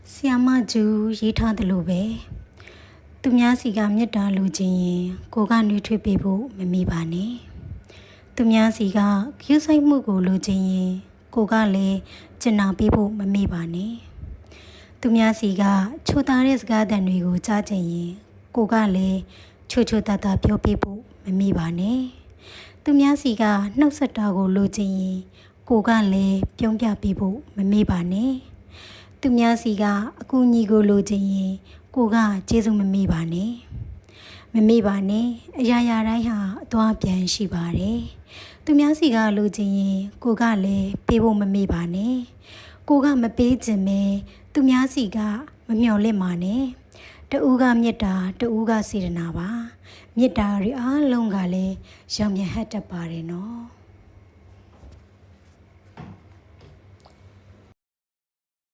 ဆီယမဂျူရေးထားတယ်လို့ပဲသူများစီကမေတ္တာလိုချင်ရင်ကိုကနှွေးထွေးပေးဖို့မမေ့ပါနဲ့သူများစီကကျူးစိုက်မှုကိုလိုချင်ရင်ကိုကလည်းကျင်နာပေးဖို့မမေ့ပါနဲ့သူများစီကချိုသားတဲ့စကားသံတွေကိုကြားချင်ရင်ကိုကလည်းချိုသားသားပြောပေးဖို့မမေ့ပါနဲ့သူများစီကနှုတ်ဆက်တာကိုလိုချင်ရင်ကိုကလည်းပြုံးပြပေးဖို့မမေ့ပါနဲ့သူများစီကအကူအညီကိုလိုချင်ရင်ကိုကကျေးဇူးမမေ့ပါနဲ့မမေ့ပါနဲ့အရာရာတိုင်းဟာအသွားပြန်ရှိပါတယ်သူများစီကလိုချင်ရင်ကိုကလည်းပေးဖို့မမေ့ပါနဲ့ကိုကမပေးခြင်းပဲသူများစီကမမျှော်လင့်ပါနဲ့တဦးကမေတ္တာတဦးကစေတနာပါမေတ္တာတွေအားလုံးကလည်းရောင်မြဟတ်တတ်ပါတယ်နော်